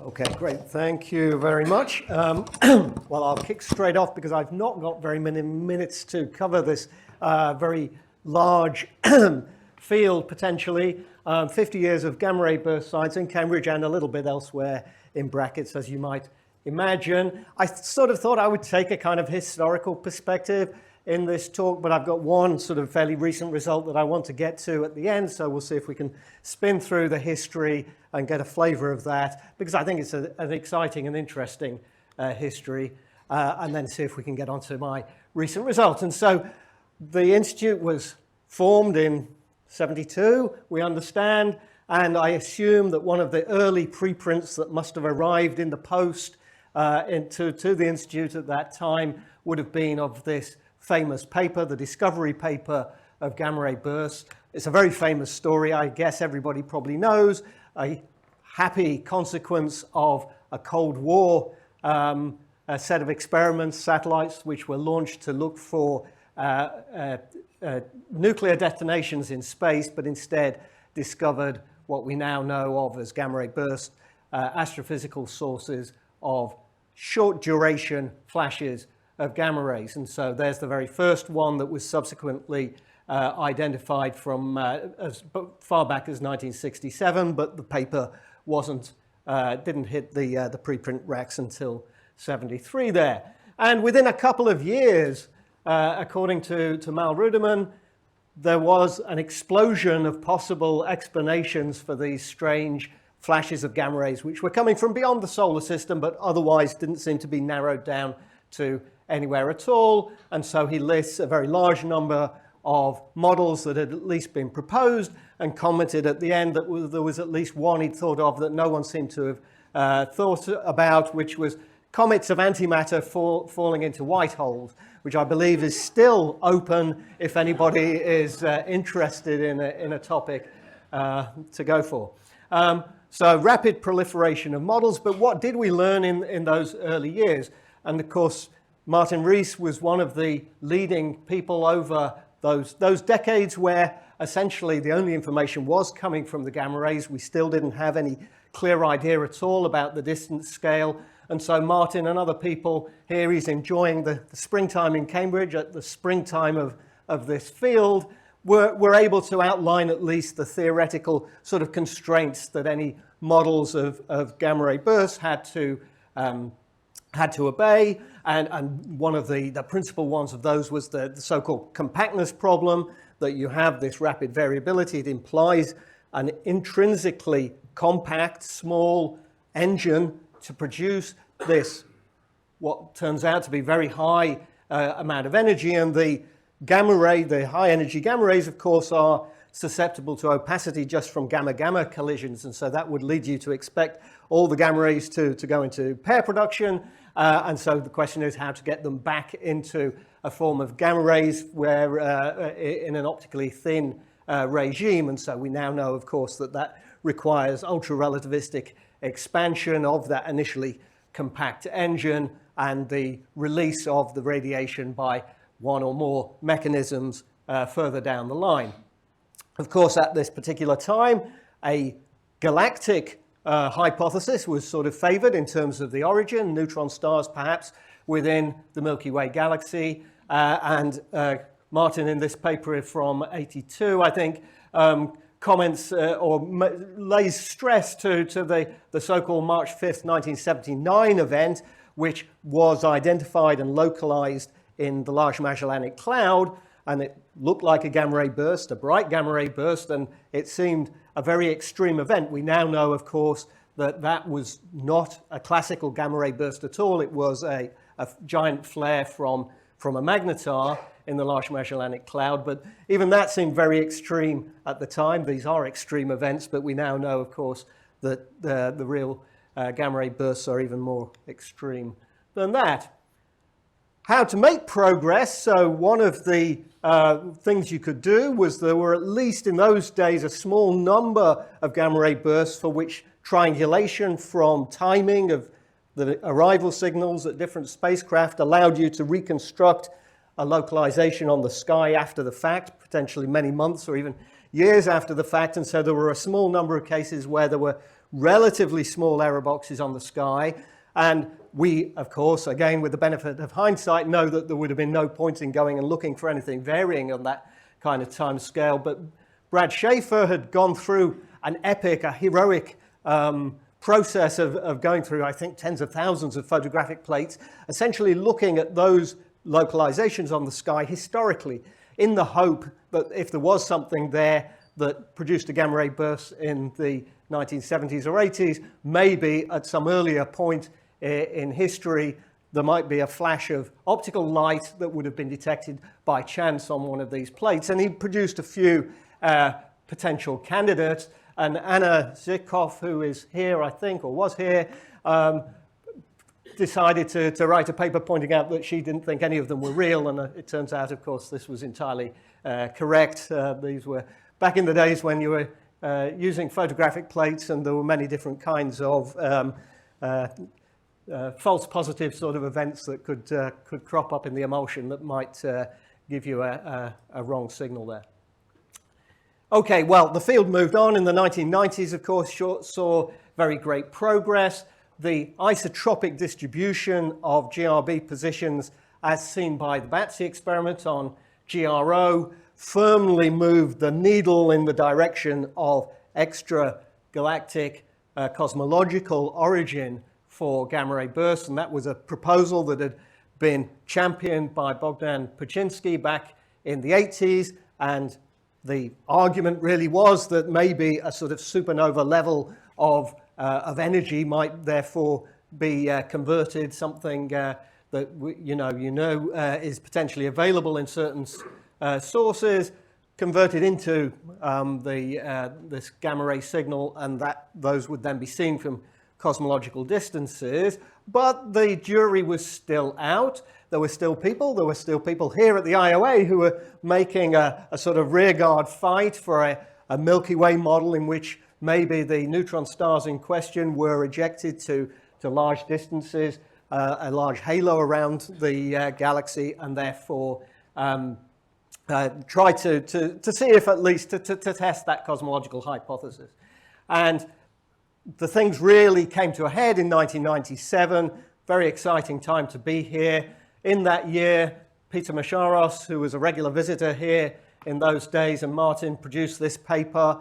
Okay, great. Thank you very much. Well, I'll kick straight off because I've not got very many minutes to cover this very large field, potentially. 50 years of gamma ray burst science in Cambridge and a little bit elsewhere in brackets, as you might imagine. I sort of thought I would take a kind of historical perspective in this talk, but I've got one sort of fairly recent result that I want to get to at the end, so we'll see if we can spin through the history and get a flavour of that, because I think it's an exciting and interesting history, and then see if we can get onto my recent result. And so the Institute was formed in 72, we understand, and I assume that one of the early preprints that must have arrived in the post to the Institute at that time would have been of this famous paper, the discovery paper of gamma ray bursts. It's a very famous story, I guess everybody probably knows, a happy consequence of a Cold War a set of experiments, satellites, which were launched to look for nuclear detonations in space, but instead discovered what we now know of as gamma ray burst, astrophysical sources of short duration flashes of gamma rays. And so there's the very first one that was subsequently identified from as far back as 1967, but the paper didn't hit the preprint racks until 73 there. And within a couple of years, according to Mal Ruderman, there was an explosion of possible explanations for these strange flashes of gamma rays, which were coming from beyond the solar system, but otherwise didn't seem to be narrowed down to anywhere at all. And so he lists a very large number of models that had at least been proposed, and commented at the end that there was at least one he'd thought of that no one seemed to have thought about, which was comets of antimatter falling into white holes, which I believe is still open if anybody is interested in a topic to go for. So rapid proliferation of models, but what did we learn in those early years? And of course, Martin Rees was one of the leading people over those decades where essentially the only information was coming from the gamma rays. We still didn't have any clear idea at all about the distance scale. And so Martin and other people here, he's enjoying the springtime in Cambridge, at the springtime of this field, were able to outline at least the theoretical sort of constraints that any models of gamma ray bursts had to obey, and one of the principal ones of those was the so-called compactness problem, that you have this rapid variability. It implies an intrinsically compact, small engine to produce this, what turns out to be very high amount of energy. And the gamma ray, the high energy gamma rays, of course, are susceptible to opacity just from gamma-gamma collisions, and so that would lead you to expect all the gamma rays to go into pair production. And so the question is how to get them back into a form of gamma rays where in an optically thin regime. And so we now know, of course, that requires ultra-relativistic expansion of that initially compact engine and the release of the radiation by one or more mechanisms further down the line. Of course, at this particular time, a galactic hypothesis was sort of favored in terms of the origin, neutron stars perhaps within the Milky Way galaxy. And Martin, in this paper from 82, I think, comments or lays stress to the so-called March 5th, 1979 event, which was identified and localized in the Large Magellanic Cloud, and it looked like a gamma ray burst, a bright gamma ray burst, and it seemed a very extreme event. We now know, of course, that was not a classical gamma ray burst at all. It was a giant flare from a magnetar in the Large Magellanic Cloud, but even that seemed very extreme at the time. These are extreme events, but we now know, of course, that the real gamma ray bursts are even more extreme than that. How to make progress? So one of the things you could do was there were at least in those days a small number of gamma ray bursts for which triangulation from timing of the arrival signals at different spacecraft allowed you to reconstruct a localization on the sky after the fact, potentially many months or even years after the fact. And so there were a small number of cases where there were relatively small error boxes on the sky. And we, of course, again, with the benefit of hindsight, know that there would have been no point in going and looking for anything varying on that kind of time scale. But Brad Schaefer had gone through an epic, a heroic process of going through, I think, tens of thousands of photographic plates, essentially looking at those localizations on the sky historically, in the hope that if there was something there that produced a gamma ray burst in the 1970s or 80s, maybe at some earlier point in history, there might be a flash of optical light that would have been detected by chance on one of these plates. And he produced a few potential candidates. And Anna Zykov, who is here, I think, or was here, decided to write a paper pointing out that she didn't think any of them were real. And it turns out, of course, this was entirely correct. These were back in the days when you were using photographic plates, and there were many different kinds of false positive sort of events that could crop up in the emulsion that might give you a wrong signal there. Okay, well, the field moved on in the 1990s, of course, saw very great progress. The isotropic distribution of GRB positions, as seen by the BATSI experiment on GRO, firmly moved the needle in the direction of extragalactic cosmological origin for gamma ray bursts, and that was a proposal that had been championed by Bogdan Paczynski back in the 80s, and the argument really was that maybe a sort of supernova level of energy might therefore be converted, something that is potentially available in certain sources, converted into this gamma ray signal, and that those would then be seen from cosmological distances. But the jury was still out. There were still people here at the IOA who were making a sort of rearguard fight for a Milky Way model in which maybe the neutron stars in question were ejected to large distances, a large halo around the galaxy, and therefore try to see if at least to test that cosmological hypothesis. And the things really came to a head in 1997. Very exciting time to be here. In that year, Peter Masharos, who was a regular visitor here in those days, and Martin produced this paper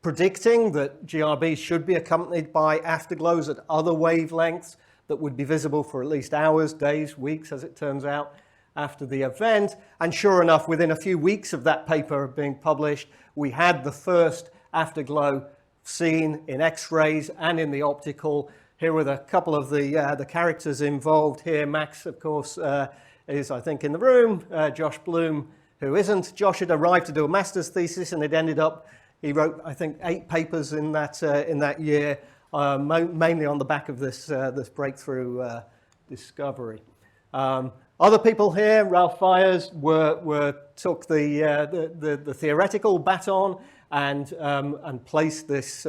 predicting that GRBs should be accompanied by afterglows at other wavelengths that would be visible for at least hours, days, weeks, as it turns out, after the event. And sure enough, within a few weeks of that paper being published, we had the first afterglow seen in X-rays and in the optical. Here were a couple of the characters involved here. Max, of course, is, I think, in the room. Josh Bloom, who isn't. Josh had arrived to do a master's thesis, and it ended up, he wrote, I think, 8 papers in that year, mainly on the back of this breakthrough discovery. Other people here, Ralph Fiers, took the theoretical baton and placed this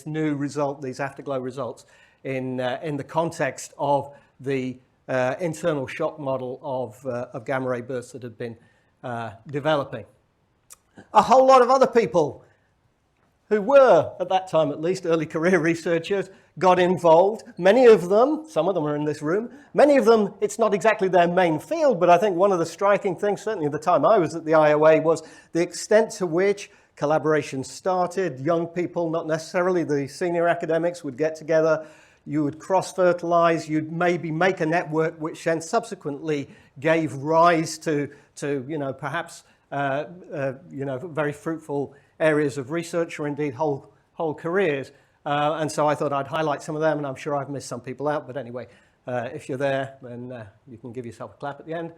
new result, these afterglow results, in the context of the internal shock model of gamma ray bursts that had been developing. A whole lot of other people who were, at that time at least, early career researchers, got involved. Many of them, some of them are in this room, many of them, it's not exactly their main field, but I think one of the striking things, certainly at the time I was at the IOA, was the extent to which collaboration started. Young people, not necessarily the senior academics, would get together. You would cross-fertilize. You'd maybe make a network which then subsequently gave rise to perhaps very fruitful areas of research, or indeed whole careers. And so I thought I'd highlight some of them, and I'm sure I've missed some people out. But anyway, if you're there, then you can give yourself a clap at the end.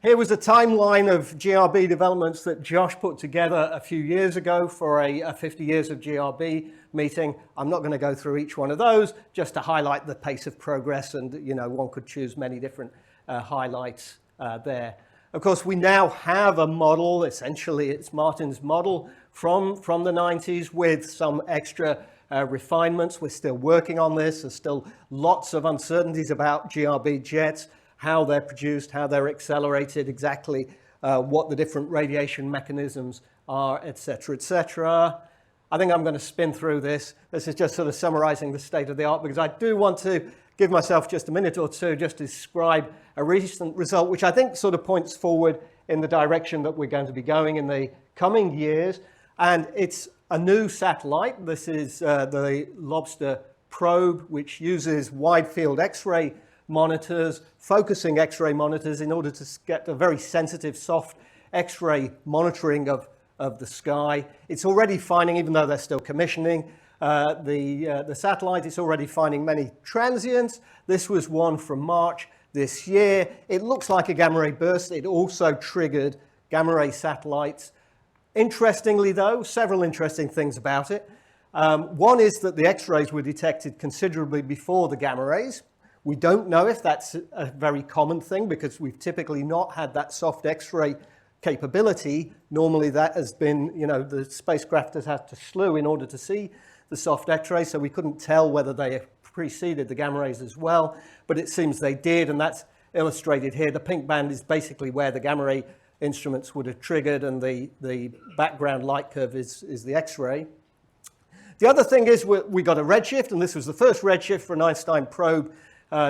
Here was a timeline of GRB developments that Josh put together a few years ago for a 50 years of GRB meeting. I'm not going to go through each one of those, just to highlight the pace of progress, and one could choose many different highlights there. Of course, we now have a model, essentially it's Martin's model from the 90s with some extra refinements. We're still working on this. There's still lots of uncertainties about GRB jets, how they're produced, how they're accelerated, exactly what the different radiation mechanisms are, etc., etc. I think I'm going to spin through this. This is just sort of summarizing the state of the art, because I do want to give myself just a minute or two just to describe a recent result, which I think sort of points forward in the direction that we're going to be going in the coming years. And it's a new satellite. This is the Lobster probe, which uses wide field X-ray monitors, focusing X-ray monitors, in order to get a very sensitive, soft X-ray monitoring of the sky. It's already finding, even though they're still commissioning the satellite, it's already finding many transients. This was one from March this year. It looks like a gamma ray burst. It also triggered gamma ray satellites. Interestingly, though, several interesting things about it. One is that the X-rays were detected considerably before the gamma rays. We don't know if that's a very common thing, because we've typically not had that soft X-ray capability. Normally that has been, the spacecraft has had to slew in order to see the soft X-rays, so we couldn't tell whether they preceded the gamma rays as well, but it seems they did, and that's illustrated here. The pink band is basically where the gamma ray instruments would have triggered, and the background light curve is the X-ray. The other thing is we got a redshift, and this was the first redshift for an Einstein probe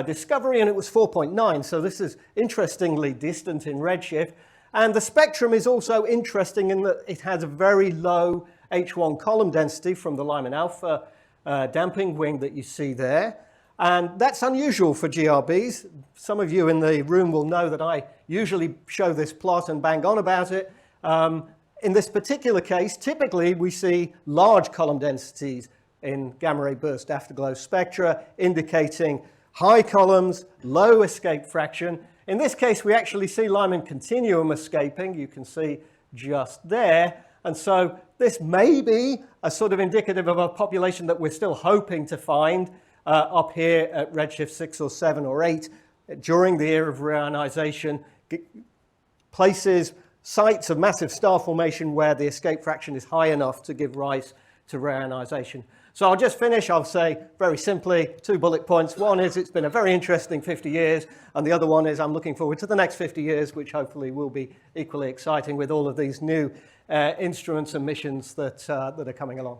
discovery, and it was 4.9. So this is interestingly distant in redshift. And the spectrum is also interesting in that it has a very low H1 column density from the Lyman alpha damping wing that you see there. And that's unusual for GRBs. Some of you in the room will know that I usually show this plot and bang on about it. In this particular case, typically we see large column densities in gamma ray burst afterglow spectra, indicating high columns, low escape fraction. In this case, we actually see Lyman continuum escaping. You can see just there. And so this may be a sort of indicative of a population that we're still hoping to find up here at redshift 6 or 7 or 8 during the era of reionization, places, sites of massive star formation where the escape fraction is high enough to give rise to reionization. So I'll just finish. I'll say very simply 2 bullet points. One is it's been a very interesting 50 years, and the other one is I'm looking forward to the next 50 years, which hopefully will be equally exciting with all of these new instruments and missions that are coming along.